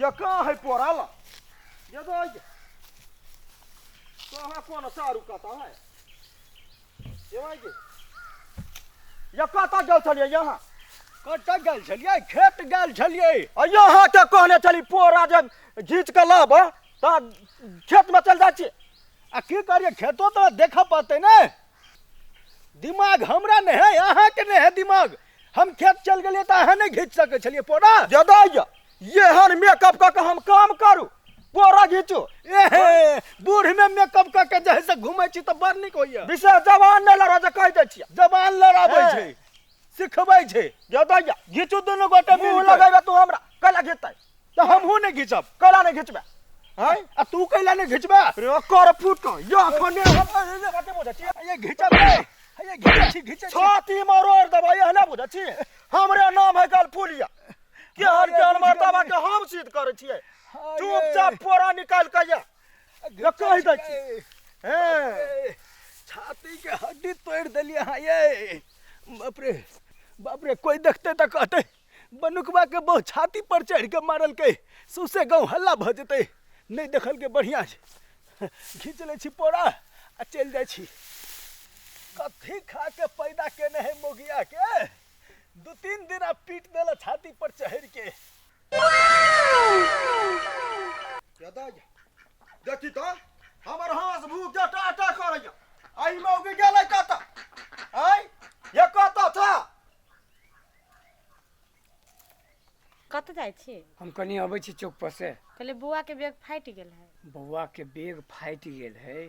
ये कहाँ है पोराला ये तो कहाँ कौन सारू कहता है ये भाई ये कहता गल चलिए यहाँ कतऽ गेल छलियै खेत गेल छलियै यहाँ के कहने चली पोरा जब घींच के लाब तो खेत में चल जाए आ की करिए खेतो तो देखा पाते ने दिमाग हमरा नहीं है अहाँ के नहीं है दिमाग हम खेत चल गए तो अहाँ नहीं घींच सके छलिए पोरा ज्यादा ये हन मेकअप का हम काम करू पोरा घींचू ए बूढ़ में मेकअप करके जैसे घूमे छी तो बड़ निक होइए विशेष जवान नहीं लड़ा कह दे छियै जबान लड़ाबै छै सिखबै छै ज्यादा घीचू दुनू गोटे मुंह लगाबे तू हमरा कैला घीचतै तो हमहू नहीं घीचब कैला नहीं घीचबे हैं आ तू कैला नहीं घीचबे रे कर फुट का या खने कते बुझै छी ये घीचब ये घीचै छी छाती में रोड़ दबा ये ना बुझै छी हमरे नाम है गल फुलिया के हर ज्ञान मर्तबा के हम सिद्ध करे छियै चुपचाप पोरा निकाल के ये कह दे छी छाती के हड्डी तोड़ देलिए हाँ ये बाप रे कोई देखते तो कहते बनुकबा के बहुत छाती पर चढ़ के मारल के सुसे गाँव हल्ला भ जेते नहीं देखल के बढ़िया घींच ले छी पोरा आ चल जाए छी कथी खा के पैदा केने है मोगिया के 2-3 दिन आ पीट देला छाती पर चढ़ के देखी तो हमर हाथ भूख के टाटा करैया आई मौगी गेलै कत आई ये कत था कत जाइ छी हम कनी अबै छी चौक पर से कहले बुआ के बैग फाइट गेल है बउआ के बैग फाइट गेल है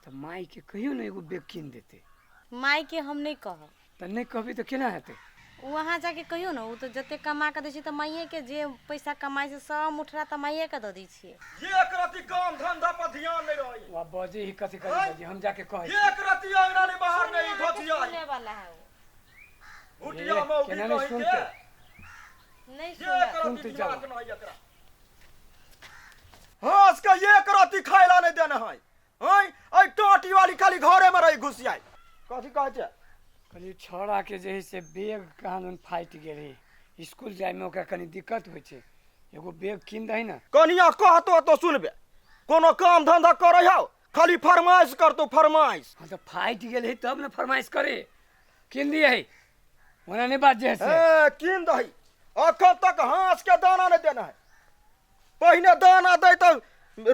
तो माई के कहियो ना एगो बैग कीन देते माई के हम नहीं कहब तो नहीं कहबी तो केना हेतै वहाँ जाके कहियो ना वो तो जते कमा के दै छी तो माइये के जे पैसा कमाई से सब मुठरा तो माइये के दे दै छियै एक रति काम धंधा पर ध्यान नहीं रही वा बजे ही कथी करे बजे हम जाके कहै एक रति अंगना नहीं बाहर नहीं धोतिया सुनने वाला है वो उठिया मौगी केना नहीं कहि सुनते के नहीं एक सुना रति सुनते दिमाग जाओ। नहीं एकरा हां के एक रति खाइला नहीं देना है आई टोटी वाली खाली घरे में रही घुसियाई कथी कहै छै कनी छोड़ा के जे है से बैग कानून फाइट गेल है स्कूल जाय में ओकरा कनी दिक्कत होइ छै एगो बैग कीन दही ना कनिया कहतो तो सुनबे कोनो काम धंधा करे हो खाली फरमाइश करतो फरमाइश हाँ तो फाइट गेल है तब ना फरमाइश करे कीन दिए है ओना नहीं बात जे है से कीन दही अखन तक हांस के दाना नहीं देना है पहिने दाना दे तो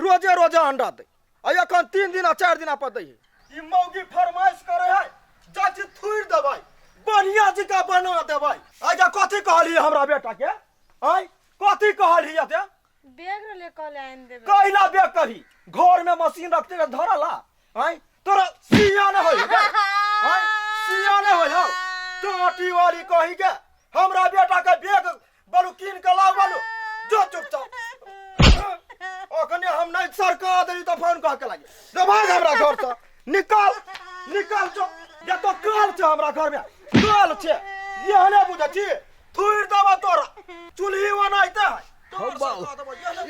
रोजे रोजे अंडा दे अखन 3 दिन 4 दिन पर दे ई मौगी फरमाइश करे है जाति थुर देबै बढ़िया जका बना देबै आजा कथी कहली हमरा बेटा के आई कथी कहली ते बैग ले कल आन देबे कहला बे कही घर में मशीन रखते के धरला आई तोरा सिया न होई आई सिया न होई हो टोटी वाली कही के हमरा बेटा के बैग बलु कीन के लाओ बलु जो चुपचाप ओकने हम नहीं सरकार देली तो फोन कह के लागे दे भाग हमरा घर से निकाल जो या तो काल छे हमरा घर में काल छे ये हने बुझा छी थुर दबा तोरा चुल्ही बनाइते है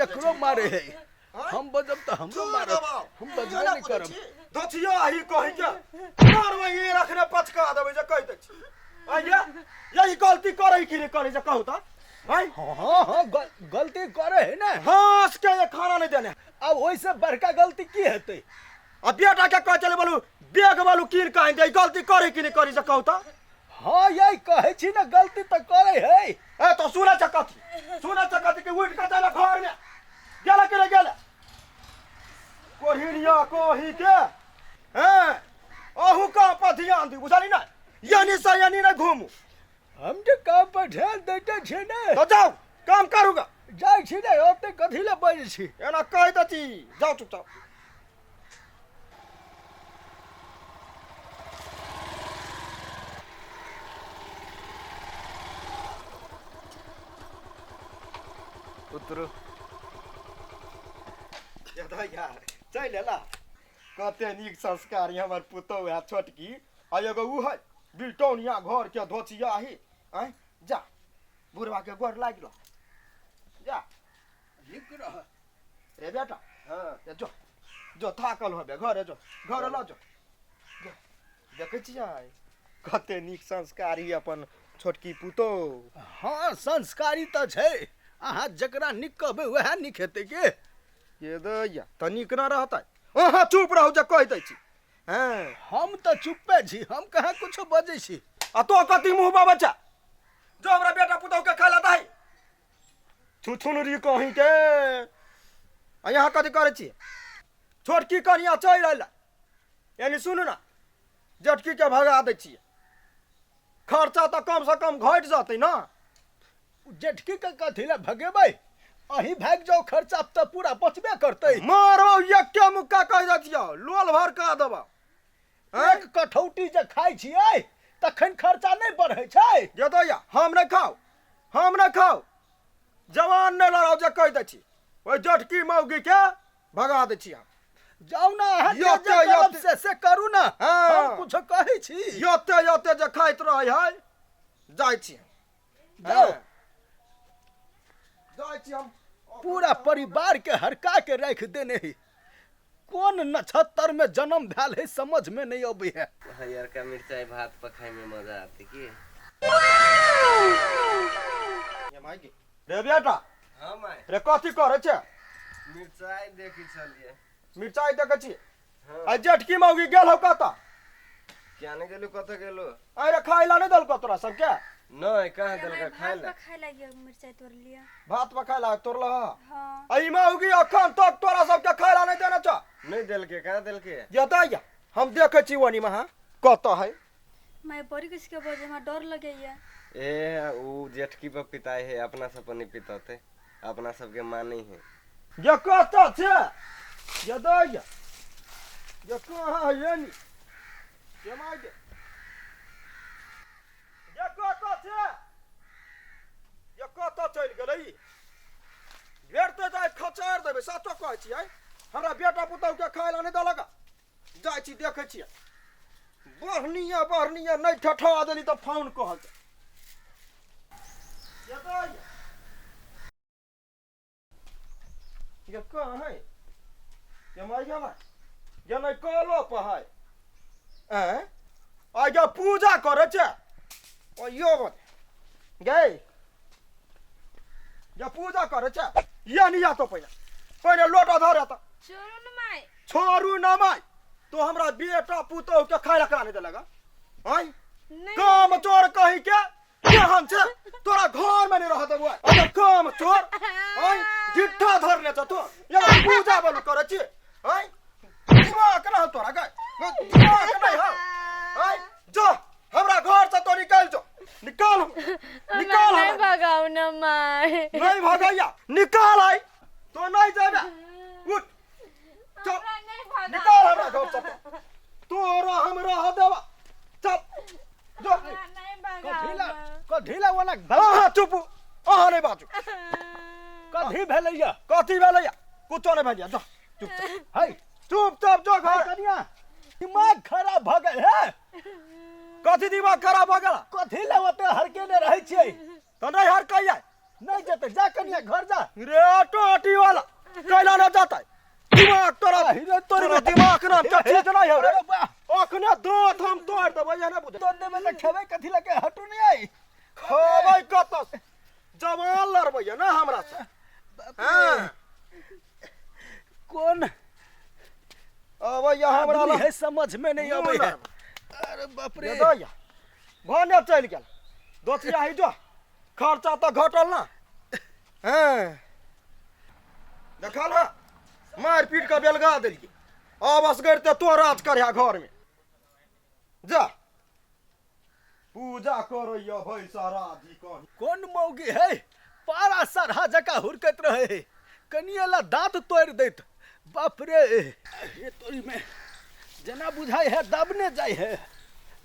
एकरो मारे है हम बजब तो हमरो मारे हम बजबे नहीं करब दथिया ही कहि के मारवा ये रखने पचका देबै जे कहि दै छी आइया यही गलती करै कि नहीं करै जे कहू त हां हाँ गलती करे है ना हां के ये खाना नहीं देने अब वैसे बड़का गलती की हेतै आ बेटा के कह चले बोलू बैग वालू कीन के दे गलती करे कि नहीं करै जे कहू त हाँ यही कहे छी ना गलती तो करे है ए तो सुना चकती के उठ के चला घर में गेला के गेला कोहिरिया कोही के हैं अहू का पर ध्यान दी बुझाली ना यानी से यानी ना घूमू हम जे काम पर ध्यान देते छी ने तो जाओ काम करूगा जाय छी ने ओते कथी ले बजै छी एना कह दती जाओ चुपचाप उतरो यार चल ला कते नीक संस्कारी हमर पुतौ है छोटकी आ एगो उ है बिल्टौनिया घर के धोतिया ही आई जा बुढ़वा के गोर लाग लो जा ठीक रह रे बेटा हां जो जो थाकल होबे घर जो घर ल जो देखे छियै कते नीक संस्कारी अपन छोटकी पुतौ हाँ संस्कारी तो छै अहाँ जकरा निक कहबै वएह निक हेतै के। ये दैया त नीक न रहतै। अहाँ चुप रहू जे कहि दै छी। हाँ हम तऽ चुप्पे छी, हम कहाँ कुछो बजै छी। आ तो कति मुँह बा बच्चा जो हमरा बेटा पुतहु के खाय ला दही। छुछुनरी कहीं के आ यहाँ कथी करे छी। छोटकी कनिया चल अइला यानी सुनू ना जटकी के भगा दै छियै। खर्चा तो कम से कम घट जाते ना। जेठकी के कथी ला भगेबै, अही भाग जाओ, खर्चा तऽ पूरा बचबे करतै। मारो यक्के मुक्का कह दैतियो लोल भर का देबा। एक कठौती जे खाइ छियै तखन खर्चा नहीं बढ़ै छै। ये दैया हम नहीं खाओ, हम नहीं खाओ। जवान नहीं लड़ाओ जे कह दै छी। ओइ जटकी मौगी के भगा दै छी हम। जाऊ ना अहाँ जे योते, जे करब योते। से करू ना। हाँ। हम कुछो कहै छी। योते योते जे खाइत रहै है जाइ छी। जाओ। हाँ। जाइ छी हम। पूरा परिवार के हरका के रख देने है। कौन नक्षत्र में जन्म भेल है समझ में नहीं अबै है। हरियर का मिर्चाई भात पकाए में मजा आती की। ये माइके रे बेटा हाँ माय रे कथी करे छे। मिर्चाई देखी चलिए। मिर्चाई देखे छी। हाँ। आ जेठकी मौगी गेल हो कता। क्या नहीं गेलू कत गेलू। अरे खाई ला नहीं दल को तोरा सब के। नहीं कहाँ देलका खाए ला। खाए लगी मिर्चाई तोड़ लिया। भात पकाए ला तोरला। हाँ आई मौगी अखन तक तोरा सब के खाई ला नहीं देना चा। नहीं देलके कहाँ देलके। ये दैया हम देखे छी वनी में कता है। मैं बड़ी किसके बोझ में डर लगे ये। ए वो जेठकी पर पिताई है अपना सब पर नहीं पिताते अपना सबके माँ नहीं है। ये कता छे। ये दैया ये कहाँ है ये नी। ये माइके ये कता छे। ये कता चल गेलै। भेटते जाय खचार देबै साचो कहै छी। हमरा बेटा पुतहु के खाय ला नहीं दलका। जाइ छी देखे छियै। बढ़निया बढ़निया नहीं ठठा देली तो फोन कहल। ये दैया ये कहाँ है। ये माइया में ये नहीं कलो पहाय। आगे पूजा करे छे। ओ यो बन गए ये पूजा करे छे। ये नहीं आतो पहले पहले लोटा धरे तो छोड़ू न माय। छोरू ना माय। तो हमरा बेटा पुतहु के खाय ला नहीं देलगा। आई नहीं काम चोर कहीं के केहन छे तोरा घर में नहीं रह देबो। अगर काम चोर आई जिट्ठा धरने छ तो ये पूजा बन करे छी। आई दिमाग ना तोरा गए दिमाग नहीं हो। आई जो हमरा घर से तो निकल जो निकाल निकाल। नहीं हमरा भगाओ ना माय। नहीं भगैया निकाल। आई तो नहीं जाबे उठ चल निकाल हमरा घर से। तोरा हमरा देबा चल जो। कथी ला वना अहाँ चुप अहाँ नहीं बाजू। कथी भेलैया। कथी भेलैया कुछो नहीं भेलिया जो चुप है चुपचाप जो घर। कनिया दिमाग खराब भ गेल है। कथी दिमाग खराब हो गेला। कथी ला ओते हरकेने रहै छियै। तो नहीं हर कहिया नहीं जेते जा कनिया घर जा। रे टोटी वाला कैला न जाता दिमाग तोरा तोरा दिमाग ना चीज नहीं हो रे। अरे वाह अखने दांत हम तोड़ देबै ये ना बुझ। तो देबे त खेबै कथी ला के हटू नहीं आई। खबै कत जवान लड़बै ना हमरा से। हां कौन अब ये हमरा आदमी ला है समझ में नहीं अबै है। अरे बाप रे रे दैया भने चल गेल दोतिया ही जो खर्चा तो घटल ना। हां देखल ना मार पीट के बेलगा देलिए। अब असगर ते तो राज करया घर में जा पूजा करो यो भाई सारा जी कहीं। कौन मौगी है पारा सरहा जका हुरकत रहे है। कनिया ला दांत तोड़ देत। बाप रे ये तोरी में जना बुझाई है दबने जाय है।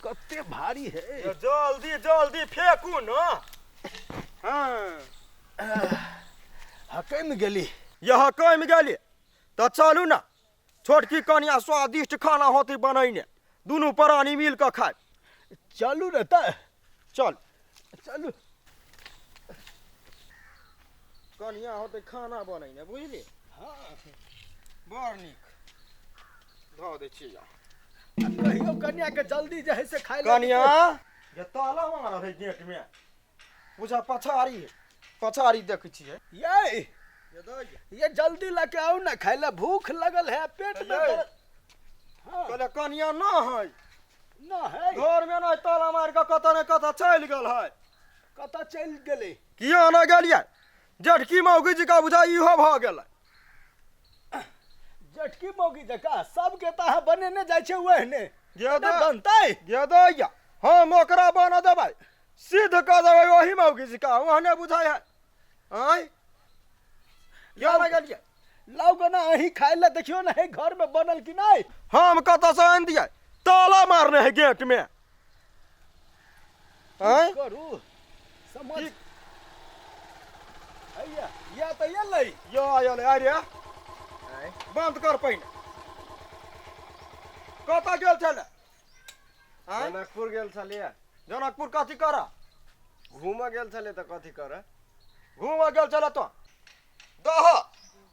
कत्ते भारी है। ये जल्दी जल्दी फेंकू ना। हां हकम गेली। यहाँ कम गेली तो चलू ना छोटकी कनिया स्वादिष्ट खाना होती बनैने दोनों प्राणी मिल के खाए। चलू रे त चल चलू। कनिया होते खाना बनैने बुझली। हाँ बड़ नीक धो दे छी। कहियो कन्या के जल्दी जे है से खाए ले। कनिया ये ताला मार है गेट में बुझा पछाड़ी है पछाड़ी देख छियै ये ये दो ये ये जल्दी लेके आओ ना खाए ला, भूख लगल है, पेट में ये। दर्द। हाँ कहले कनिया ना है ना है, घर में ना ताला मार के कत ने कत चल गेल है कतऽ चलि गेलै? किया ना गेलियै जेठकी मौगी जी का बुझा इहो भ गेलै जटकी मौगी जका सबके तह बनेने जाइ छै ओहने गे ने दो बनतै। गे दैया हम ओकरा बना देबै सिद्ध कर देबै वही मौगी जी का ओहने बुझाइ है आय किया ना गेलियै लाउ गना अहीं खाए ला, देखियो ना है घर में बनल कि नहीं। हम कतऽ से आनि दियै ताला मारने है गेट में आय करू समझ की- हैया या तऽ एलै। यो आयल अरे बंद कर पहिने कतऽ गेल छलै आय जनकपुर गेल छलियै जनकपुर कथी करऽ घूमऽ गेल छलियै तऽ कथी करऽ घूम गेल छलै तो दह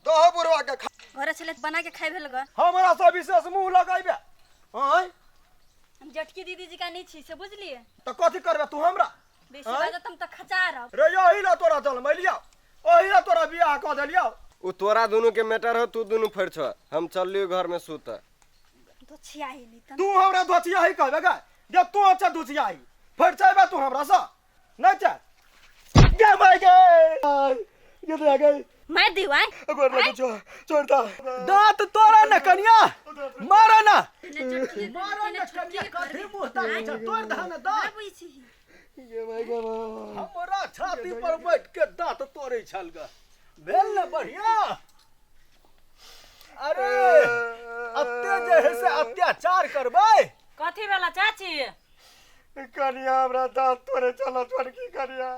दह बुढ़वा के घरे छले बना के खाए भेल ग। हमरा से विशेष मुंह लगाइबे आय हम जटकी दीदी जी का नहीं छी से बुझलिए। तो कथी करबे तू हमरा बेसी आँय? बाजत हम तो खचा रह। रे यही ला तोरा जन्म लिया ओही ला तोरा बियाह कऽ देलिया उ तोरा दुनू के मैटर हो, तू दुनू फड़ छ, हम चललियो घर में सूत। तो छिया ही नहीं तन। तू हमरा धोतिया ही कहबे गा जे तू अच्छा धोतिया ही फिर चाहबे तू हमरा से नहीं चाह गे भाई गे ये दे गई मार दी वाई। अगर लगे छोड़ दा दांत तोड़ा ना कनिया, मारा ना, मारो मारा ना कनिया, कथी मुंह ताकै छ, तोड़ दह ना दांत। गे भाई गे हमरा छाती पर बैठ के दांत तोड़े छल ग, भेल ना बढ़िया। अरे अत्ते जे है से अत्याचार करबै। कथी भेला चाची? कनिया हमरा दांत तोड़े चला छोड़ की करिया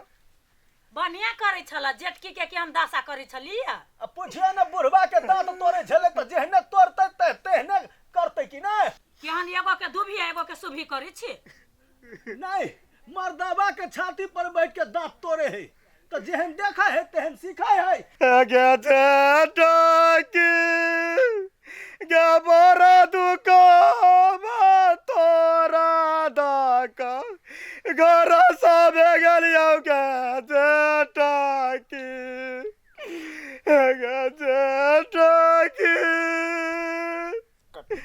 बढ़िया करे छला जेठकी के हम दासा करे छलिए। अब पूछिए ना बुढ़वा के दांत तोड़े छले तो जेहने तोड़ते तेहने करते कि नहीं। केहन एगो के दुभी एगो के सुभी करे छी। नहीं, मर्दावा के छाती पर बैठ के दांत तोड़े है तो जेहन देखा है तेहन सीखा है। गे जेठकी गे बड़ा दुकान तोरा दाका घर सब गेलियो गे जेठकी गे जेठकी